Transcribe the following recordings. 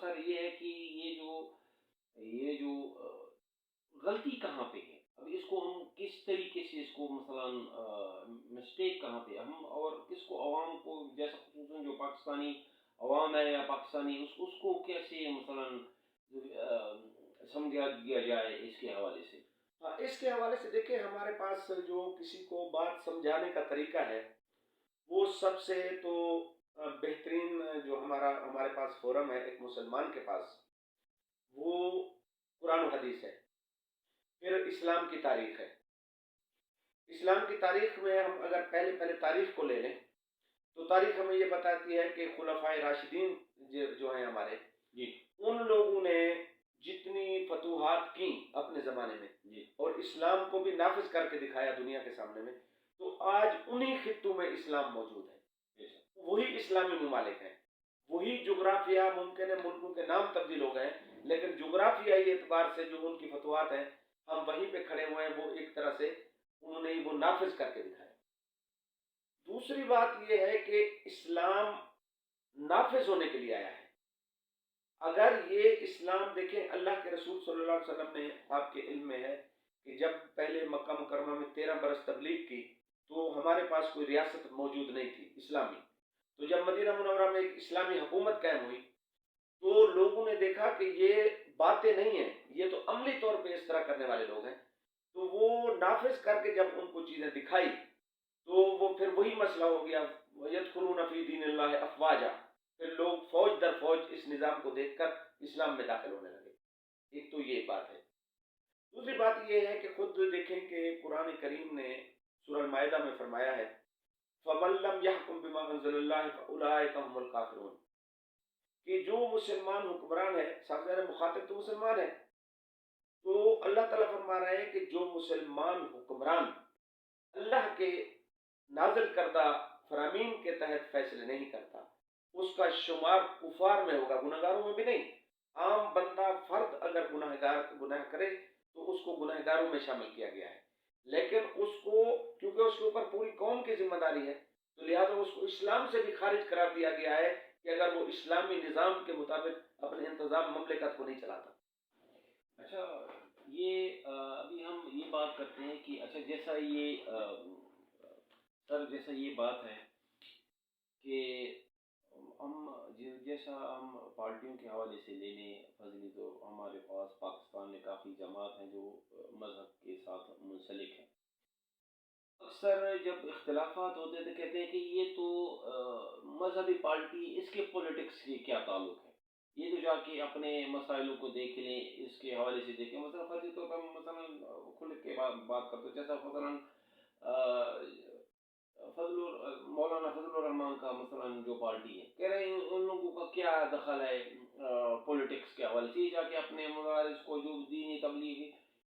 سر یہ ہے کہ یہ جو غلطی کہاں پہ ہے، اب اس کو ہم کس طریقے سے اس کو مثلا مسٹیک کہاں پہ ہم اور کس کو عوام کو جیسا خصوصاً جو پاکستانی عوام ہے یا پاکستانی اس کو کیسے مثلا سمجھا دیا جائے اس کے حوالے سے؟ ہاں، اس کے حوالے سے دیکھیں، ہمارے پاس جو کسی کو بات سمجھانے کا طریقہ ہے، وہ سب سے تو بہترین جو ہمارے پاس فورم ہے ایک مسلمان کے پاس، وہ قرآن و حدیث ہے، پھر اسلام کی تاریخ ہے۔ اسلام کی تاریخ میں ہم اگر پہلے تاریخ کو لے لیں تو تاریخ ہمیں یہ بتاتی ہے کہ خلفائے راشدین جو ہیں ہمارے، جی ان لوگوں نے جتنی فتوحات کی اپنے زمانے میں جی اور اسلام کو بھی نافذ کر کے دکھایا دنیا کے سامنے میں، تو آج انہی خطوں میں اسلام موجود ہے، بے شک، وہی اسلامی ممالک ہیں، وہی جغرافیہ، ممکن ہے ملکوں کے نام تبدیل ہو گئے ہیں لیکن جغرافیائی اعتبار سے جو ان کی فتوحات ہیں ہم وہیں پہ کھڑے ہوئے ہیں، وہ ایک طرح سے انہوں نے وہ نافذ کر کے دکھایا۔ دوسری بات یہ ہے کہ اسلام نافذ ہونے کے لیے آیا ہے۔ اگر یہ اسلام دیکھیں، اللہ کے رسول صلی اللہ علیہ وسلم نے، آپ کے علم میں ہے کہ جب پہلے مکہ مکرمہ میں 13 برس تبلیغ کی تو ہمارے پاس کوئی ریاست موجود نہیں تھی اسلامی، تو جب مدینہ منورہ میں ایک اسلامی حکومت قائم ہوئی تو لوگوں نے دیکھا کہ یہ باتیں نہیں ہیں، یہ تو عملی طور پہ اس طرح کرنے والے لوگ ہیں، تو وہ نافذ کر کے جب ان کو چیزیں دکھائی تو وہ پھر وہی مسئلہ ہو گیا، وَيَدْخُلُونَ فِي دِينِ اللَّهِ أَفْوَاجًا، پھر لوگ فوج در فوج اس نظام کو دیکھ کر اسلام میں داخل ہونے لگے۔ ایک تو یہ بات ہے۔ دوسری بات یہ ہے کہ خود دیکھیں کہ قرآن کریم نے سورہ المائدہ میں فرمایا ہے فَمَن لَّمْ يَحْكُم بِمَا أَنزَلَ اللَّهُ فَأُولَٰئِكَ هُمُ الْكَافِرُونَ، کہ جو مسلمان حکمران ہے، سب سے مخاطب تو مسلمان ہے، تو اللہ تعالیٰ فرما رہے ہیں کہ جو مسلمان حکمران اللہ کے نازل کردہ فرامین کے تحت فیصلے نہیں کرتا، اس کا شمار کفار میں ہوگا، گناہگاروں میں بھی نہیں۔ عام بندہ فرد اگر گناہ کرے تو اس کو گناہگاروں میں شامل کیا گیا ہے، لیکن اس کو کیونکہ اس کے اوپر پوری قوم کی ذمہ داری ہے تو لہذا اس کو اسلام سے بھی خارج قرار دیا گیا ہے کہ اگر وہ اسلامی نظام کے مطابق اپنے انتظام مملکت کو نہیں چلاتا۔ اچھا، یہ ابھی ہم یہ بات کرتے ہیں کہ اچھا جیسا یہ سر جیسا یہ بات ہے کہ ہم جیسا ہم پارٹیوں کے حوالے سے لے لیں فضلی، تو ہمارے پاس پاکستان میں کافی جماعت ہیں جو مذہب کے ساتھ منسلک ہیں۔ اکثر جب اختلافات ہوتے تو کہتے ہیں کہ یہ تو مذہبی پارٹی، اس کے پولیٹکس سے کیا تعلق ہے، یہ تو جا کے اپنے مسائلوں کو دیکھ لیں، اس کے حوالے سے دیکھیں۔ مثلا فرضی طور پر ہم مثلا کھل کے بات کرتے ہیں، جیسا مثلا مولانا فضل الرحمان کا مثلا جو پارٹی ہے، کہہ رہے ہیں ان لوگوں کا کیا دخل ہے پولیٹکس کے حوالے سے، یہ جا کے اپنے مدارس کو جو دینی تبلیغ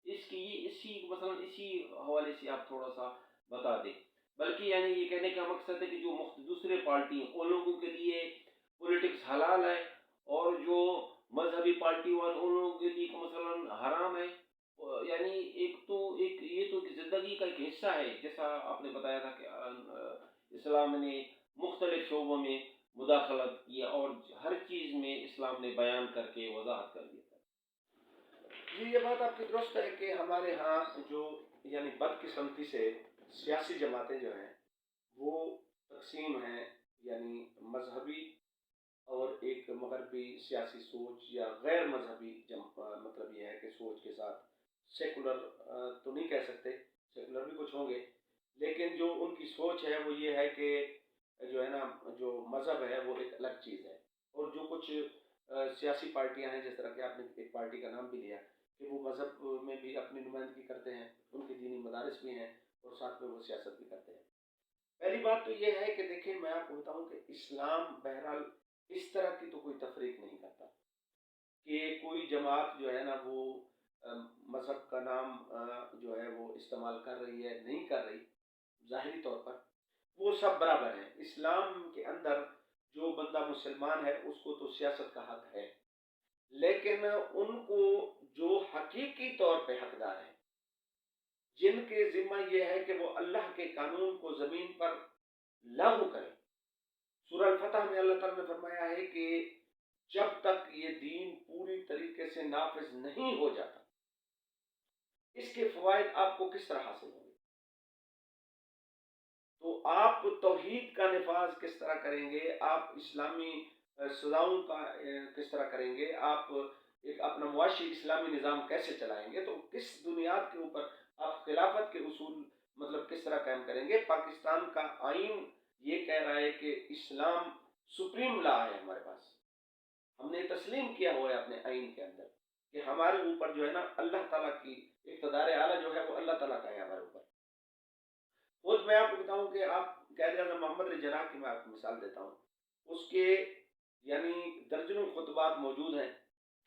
اسی حوالے سے آپ تھوڑا سا بتا دیں۔ بلکہ یعنی یہ کہنے کا مقصد ہے کہ جو دوسرے پارٹی ہیں ان لوگوں کے لیے پولیٹکس حلال ہے اور جو مذہبی پارٹی والے ان لوگوں کے لیے مثلا حرام ہے۔ یعنی یہ تو زندگی کا ایک حصہ ہے، جیسا آپ نے بتایا تھا کہ اسلام نے مختلف شعبوں میں مداخلت کی اور ہر چیز میں اسلام نے بیان کر کے وضاحت کر دیا تھا۔ جی، یہ بات آپ کی درست ہے کہ ہمارے ہاں جو یعنی بدقسمتی سے سیاسی جماعتیں جو ہیں وہ تقسیم ہیں، یعنی مذہبی اور ایک مغربی سیاسی سوچ یا غیر مذہبی مطلب یہ ہے کہ سوچ کے ساتھ سیکولر تو نہیں کہہ سکتے، سیکولر بھی کچھ ہوں گے، لیکن جو ان کی سوچ ہے وہ یہ ہے کہ جو ہے نا جو مذہب ہے وہ ایک الگ چیز ہے، اور جو کچھ سیاسی پارٹیاں ہیں، جس طرح کہ آپ نے ایک پارٹی کا نام بھی لیا کہ وہ مذہب میں بھی اپنی نمائندگی کرتے ہیں، ان کے دینی مدارس بھی ہیں اور ساتھ میں وہ سیاست بھی کرتے ہیں۔ پہلی بات تو یہ ہے کہ دیکھیں، میں آپ کو بتاؤں کہ اسلام بہرحال اس طرح کی تو کوئی تفریق نہیں کرتا کہ کوئی جماعت جو ہے نا وہ مذہب کا نام جو ہے وہ استعمال کر رہی ہے نہیں کر رہی، ظاہری طور پر وہ سب برابر ہیں۔ اسلام کے اندر جو بندہ مسلمان ہے اس کو تو سیاست کا حق ہے، لیکن ان کو جو حقیقی طور پہ حقدار ہیں، جن کے ذمہ یہ ہے کہ وہ اللہ کے قانون کو زمین پر لاگو کریں، سورہ الفتح میں اللہ تعالیٰ نے فرمایا ہے کہ جب تک یہ دین پوری طریقے سے نافذ نہیں ہو جاتا اس کے فوائد آپ کو کس طرح حاصل ہوں گے. تو آپ توحید کا نفاذ کس طرح کریں گے, آپ اسلامی سزاؤں کا کس طرح کریں گے, آپ ایک اپنا معاشی اسلامی نظام کیسے چلائیں گے, تو کس بنیاد کے اوپر آپ خلافت کے اصول مطلب کس طرح قائم کریں گے. پاکستان کا آئین یہ کہہ رہا ہے کہ اسلام سپریم لا ہے ہمارے پاس, ہم نے تسلیم کیا ہوا ہے اپنے آئین کے اندر کہ ہمارے اوپر جو ہے نا اللہ تعالیٰ کی اقتدار اعلیٰ جو ہے وہ اللہ تعالیٰ کا ہے ہمارے اوپر. خود میں آپ کو بتاؤں کہ آپ قائد اعظم محمد علی جناح کی میں آپ کو مثال دیتا ہوں, اس کے یعنی درجنوں خطبات موجود ہیں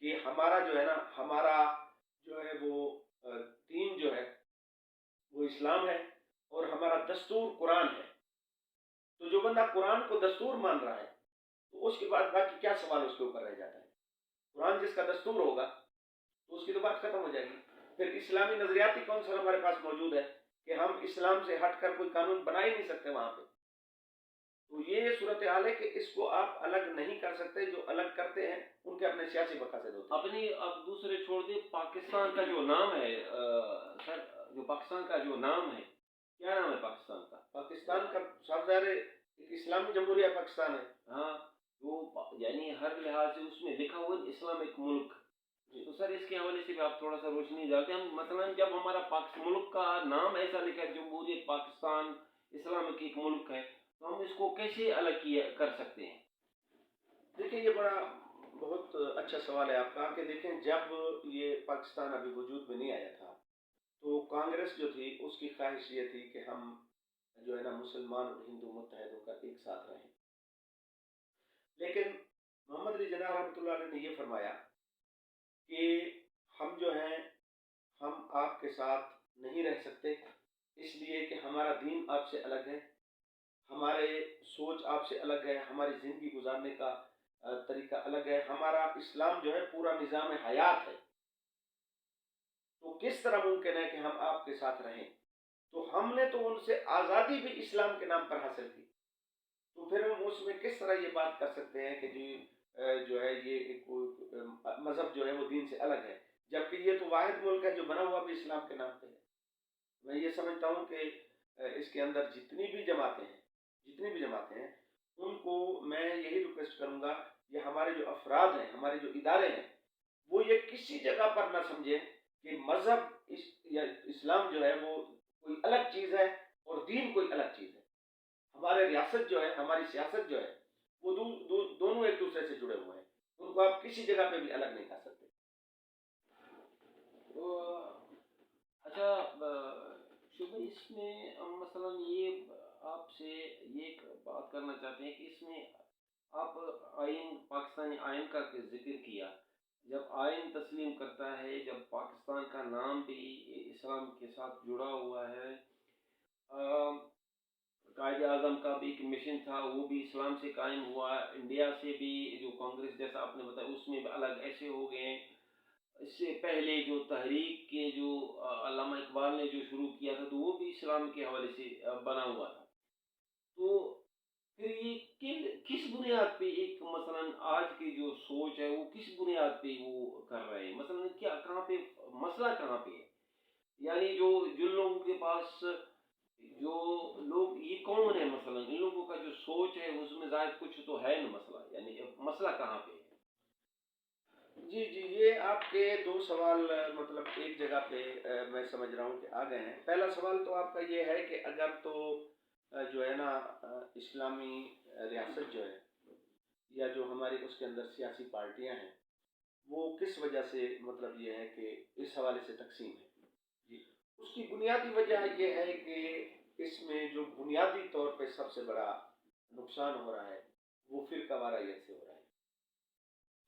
کہ ہمارا جو ہے نا ہمارا جو ہے وہ دین جو ہے وہ اسلام ہے اور ہمارا دستور قرآن ہے. تو جو بندہ قرآن کو دستور مان رہا ہے تو اس کے بعد باقی کیا سوال اس کے اوپر رہ جاتا ہے. قرآن جس کا دستور ہوگا تو اس کی تو بات ختم ہو جائے گی. پھر اسلامی نظریاتی کونسل ہمارے پاس موجود ہے کہ ہم اسلام سے ہٹ کر کوئی قانون بنا ہی نہیں سکتے وہاں پہ. تو یہ صورتحال ہے کہ اس کو آپ الگ نہیں کر سکتے, جو الگ کرتے ہیں ان کے اپنے سیاسی مقاصد ہوتے ہیں. اپنی اب دوسرے چھوڑ دیں, پاکستان کا جو نام ہے سر, جو پاکستان کا جو نام ہے, کیا نام ہے پاکستان کا؟ پاکستان کا صاحب ظاہر ایک اسلامی جمہوریہ پاکستان ہے. ہاں, وہ یعنی ہر لحاظ سے اس میں لکھا ہوا ہے اسلامک ملک. تو سر اس کے حوالے سے بھی آپ تھوڑا سا روشنی ڈالتے ہیں. ہم مثلا جب ہمارا ملک کا نام ایسا لکھا ہے جمہوریت پاکستان اسلامک ایک ملک ہے, تو ہم اس کو کیسے الگ کر سکتے ہیں؟ دیکھیں یہ بڑا بہت اچھا سوال ہے آپ کا کہ دیکھیں جب یہ پاکستان ابھی وجود میں نہیں آیا تھا تو کانگریس جو تھی اس کی خواہش یہ تھی کہ ہم جو ہے نا مسلمان اور ہندو متحد ہو کر ایک ساتھ رہیں. لیکن محمد علی جناح رحمۃ اللہ علیہ نے یہ فرمایا کہ ہم جو ہیں ہم آپ کے ساتھ نہیں رہ سکتے, اس لیے کہ ہمارا دین آپ سے الگ ہے, ہمارے سوچ آپ سے الگ ہے, ہماری زندگی گزارنے کا طریقہ الگ ہے, ہمارا اسلام جو ہے پورا نظام حیات ہے. تو کس طرح ممکن ہے کہ ہم آپ کے ساتھ رہیں. تو ہم نے تو ان سے آزادی بھی اسلام کے نام پر حاصل کی, تو پھر ہم اس میں کس طرح یہ بات کر سکتے ہیں کہ جی جو ہے یہ ایک مذہب جو ہے وہ دین سے الگ ہے, جبکہ یہ تو واحد ملک ہے جو بنا ہوا بھی اسلام کے نام پہ ہے. میں یہ سمجھتا ہوں کہ اس کے اندر جتنی بھی جماعتیں ہیں ان کو میں یہی ریکویسٹ کروں گا, یہ ہمارے جو افراد ہیں, ہمارے جو ادارے ہیں, وہ یہ کسی جگہ پر نہ سمجھیں کہ مذہب یا اسلام جو ہے وہ کوئی الگ چیز ہے اور دین کوئی الگ چیز ہے. ہمارے ریاست جو ہے, ہماری سیاست جو ہے وہ دونوں ایک دوسرے سے جڑے ہوئے ہیں, ان کو آپ کسی جگہ پہ بھی الگ نہیں کر سکتے. اچھا شبہ, اس میں مثلا یہ آپ سے یہ بات کرنا چاہتے ہیں کہ اس میں آپ آئین, پاکستانی آئین کا ذکر کیا, جب آئین تسلیم کرتا ہے, جب پاکستان کا نام بھی اسلام کے ساتھ جڑا ہوا ہے, قائد اعظم کا بھی ایک مشن تھا وہ بھی اسلام سے قائم ہوا, انڈیا سے بھی جو کانگریس جیسا آپ نے بتایا اس میں بھی الگ ایسے ہو گئے ہیں. اس سے پہلے جو تحریک کے جو علامہ اقبال نے جو شروع کیا تھا تو وہ بھی اسلام کے حوالے سے بنا ہوا تھا. تو پھر یہ کس بنیاد پہ ایک مثلا آج کی جو سوچ ہے وہ کس بنیاد پہ وہ کر رہے ہیں, مثلا کیا کہاں پہ مسئلہ کہاں پہ ہے, یعنی جو جن لوگوں کے پاس جو لوگ یہ کون ہے, مثلا ان لوگوں کا جو سوچ ہے اس میں ظاہر کچھ تو ہے نا مسئلہ, یعنی مسئلہ کہاں پہ ہے؟ جی یہ آپ کے دو سوال مطلب ایک جگہ پہ میں سمجھ رہا ہوں کہ آ گئے ہیں. پہلا سوال تو آپ کا یہ ہے کہ اگر تو جو ہے نا اسلامی ریاست جو ہے یا جو ہماری اس کے اندر سیاسی پارٹیاں ہیں وہ کس وجہ سے مطلب یہ ہے کہ اس حوالے سے تقسیم ہے. جی اس کی بنیادی وجہ یہ ہے کہ اس میں جو بنیادی طور پہ سب سے بڑا نقصان ہو رہا ہے وہ فرقہ واریت سے ہو رہا ہے.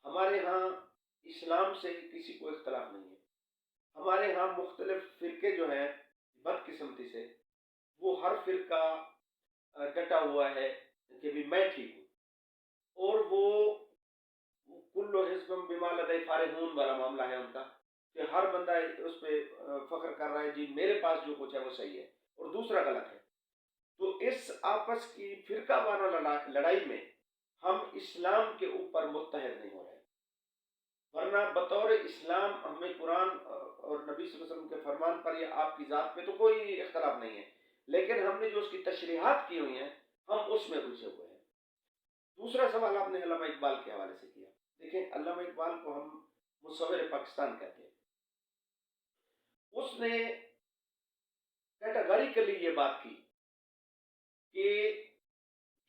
ہمارے ہاں اسلام سے کسی کو اختلاف نہیں ہے, ہمارے ہاں مختلف فرقے جو ہیں بدقسمتی سے وہ ہر فرقہ ڈٹا ہوا ہے کہ بھی میں ٹھیک ہوں, اور وہ کل حزب بما لدی فارحون والا معاملہ ہے ان کا کہ ہر بندہ اس پہ فخر کر رہا ہے جی میرے پاس جو کچھ ہے وہ صحیح ہے اور دوسرا غلط ہے. تو اس آپس کی فرقہ وارانہ لڑائی میں ہم اسلام کے اوپر متحد نہیں ہو رہے، ورنہ بطور اسلام ہمیں قرآن اور نبی صلی اللہ علیہ وسلم کے فرمان پر یا آپ کی ذات پہ تو کوئی اختلاف نہیں ہے، لیکن ہم نے جو اس کی تشریحات کی ہوئی ہیں ہم اس میں الجھے ہوئے ہیں۔ دوسرا سوال آپ نے علامہ اقبال کے حوالے سے کیا۔ دیکھیں، علامہ اقبال کو ہم مصور پاکستان کہتے ہیں۔ اس نے کیٹاگریکلی یہ بات کی کہ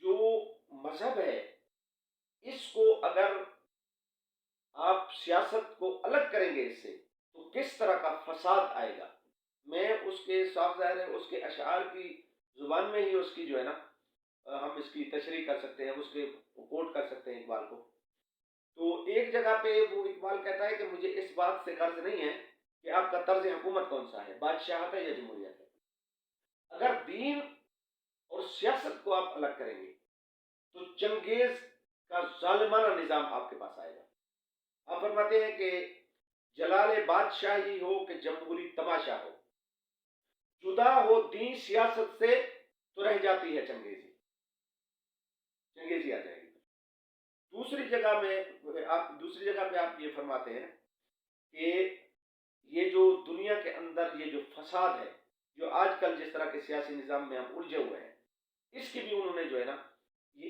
جو مذہب ہے اس کو اگر آپ سیاست کو الگ کریں گے اس سے تو کس طرح کا فساد آئے گا۔ میں اس کے صاف ظاہر ہے اس کے اشعار کی زبان میں ہی اس کی جو ہے نا ہم اس کی تشریح کر سکتے ہیں، اس کے کوٹ کر سکتے ہیں اقبال کو۔ تو ایک جگہ پہ وہ اقبال کہتا ہے کہ مجھے اس بات سے غرض نہیں ہے کہ آپ کا طرز حکومت کون سا ہے، بادشاہت ہے یا جمہوریت ہے۔ اگر دین اور سیاست کو آپ الگ کریں گے تو چنگیز کا ظالمانہ نظام آپ کے پاس آئے گا۔ آپ فرماتے ہیں کہ جلال بادشاہی ہو کہ جمہوری تماشا ہو، جدا ہو دین سیاست سے تو رہ جاتی ہے چنگیزی آ جائے گی۔ دوسری جگہ پہ آپ یہ فرماتے ہیں کہ یہ جو دنیا کے اندر یہ جو فساد ہے، جو آج کل جس طرح کے سیاسی نظام میں ہم الجھے ہوئے ہیں، اس کی بھی انہوں نے جو ہے نا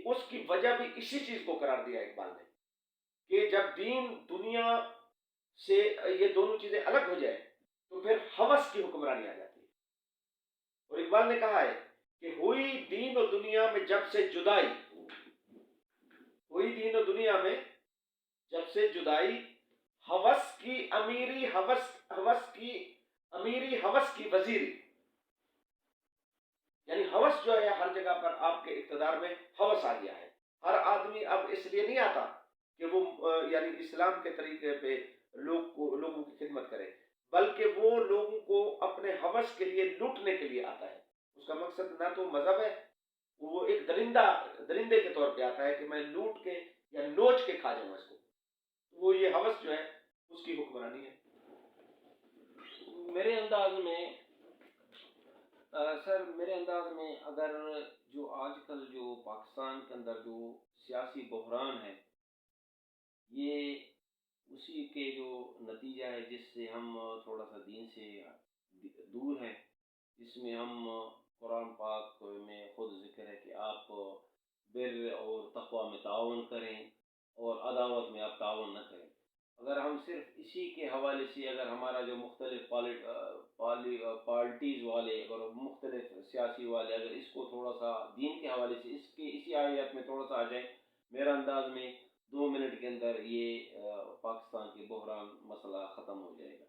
اس کی وجہ بھی اسی چیز کو قرار دیا اقبال نے کہ جب دین دنیا سے یہ دونوں چیزیں الگ ہو جائے تو پھر ہوس کی حکمرانی آ جاتی ہے۔ اور اقبال نے کہا ہے کہ ہوئی دین و دنیا میں جب سے جدائی، ہوئی دین و دنیا میں جب سے جدائی، ہوس کی امیری ہوس کی وزیری، یعنی ہوس جو ہے ہر جگہ پر آپ کے اقتدار میں ہوس آ گیا ہے۔ ہر آدمی اب اس لیے نہیں آتا کہ وہ یعنی اسلام کے طریقے پہ لوگوں کی خدمت کرے، بلکہ وہ لوگوں کو اپنے ہوس کے لیے لوٹنے کے لیے آتا ہے۔ اس کا مقصد نہ تو مذہب ہے، وہ ایک درندے کے طور پہ آتا ہے کہ میں لوٹ کے یا نوچ کے کھا جاؤں اس کو۔ وہ یہ ہوس جو ہے اس کی حکمرانی ہے۔ میرے انداز میں سر میرے انداز میں اگر جو آج کل جو پاکستان کے اندر جو سیاسی بحران ہے، یہ اسی کے جو نتیجہ ہے جس سے ہم تھوڑا سا دین سے دور ہیں، جس میں ہم قرآن پاک میں خود ذکر ہے کہ آپ بر اور تقوی میں تعاون کریں اور عداوت میں آپ تعاون نہ کریں۔ اگر ہم صرف اسی کے حوالے سے اگر ہمارا جو مختلف پارٹیز والے اور مختلف سیاسی والے اگر اس کو تھوڑا سا دین کے حوالے سے اسی آیات میں تھوڑا سا آ جائے، میرا انداز میں 2 منٹ کے اندر یہ پاکستان کے بحران مسئلہ ختم ہو جائے گا۔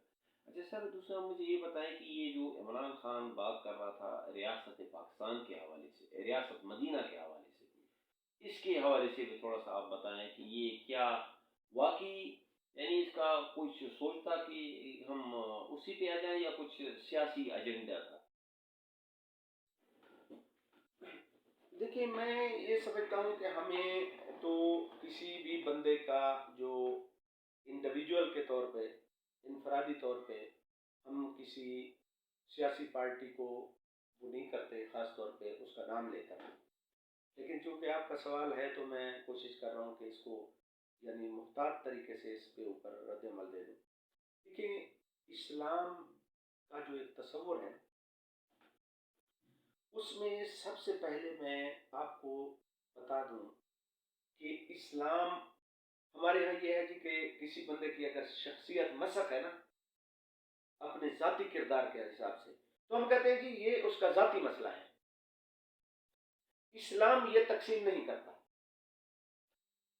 اچھا سر، دوسرا مجھے یہ بتائیں کہ یہ جو عمران خان بات کر رہا تھا ریاست پاکستان کے حوالے سے، ریاست مدینہ کے حوالے سے، اس کے حوالے سے بھی تھوڑا سا آپ بتائیں کہ یہ کیا واقعی یعنی اس کا کچھ سوچتا کہ ہم اسی پہ آ جائیں یا کچھ سیاسی ایجنڈا تھا؟ دیکھیے، میں یہ سمجھتا ہوں کہ ہمیں تو کسی بھی بندے کا جو انڈیویجول کے طور پہ، انفرادی طور پہ ہم کسی سیاسی پارٹی کو وہ نہیں کرتے، خاص طور پہ اس کا نام لے کر، لیکن چونکہ آپ کا سوال ہے تو میں کوشش کر رہا ہوں کہ اس کو یعنی محتاط طریقے سے اس کے اوپر رد عمل دے دوں۔ دیکھیں، اسلام کا جو ایک تصور ہے اس میں سب سے پہلے میں آپ کو بتا دوں کہ اسلام ہمارے یہاں یہ ہے جی کہ کسی بندے کی اگر شخصیت مسخ ہے نا اپنے ذاتی کردار کے حساب سے، تو ہم کہتے ہیں کہ یہ اس کا ذاتی مسئلہ ہے۔ اسلام یہ تقسیم نہیں کرتا۔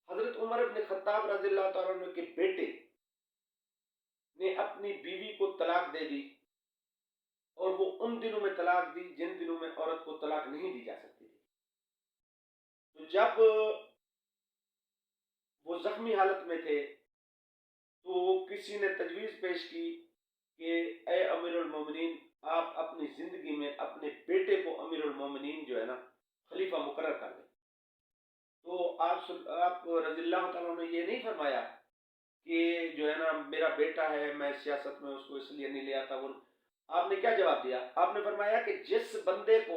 حضرت عمر بن خطاب رضی اللہ تعالیٰ عنہ کے بیٹے نے اپنی بیوی کو طلاق دے دی، اور وہ ان دنوں میں طلاق دی جن دنوں میں عورت کو طلاق نہیں دی جا سکتی تھی۔ تو جب وہ زخمی حالت میں تھے تو کسی نے تجویز پیش کی کہ اے امیر المومنین، آپ اپنی زندگی میں اپنے بیٹے کو امیر المومنین جو ہے نا خلیفہ مقرر کر دیں۔ تو آپ رضی اللہ تعالیٰ نے یہ نہیں فرمایا کہ جو ہے نا میرا بیٹا ہے، میں سیاست میں اس کو اس لیے نہیں لے آتا۔ وہ آپ نے کیا جواب دیا؟ آپ نے فرمایا کہ جس بندے کو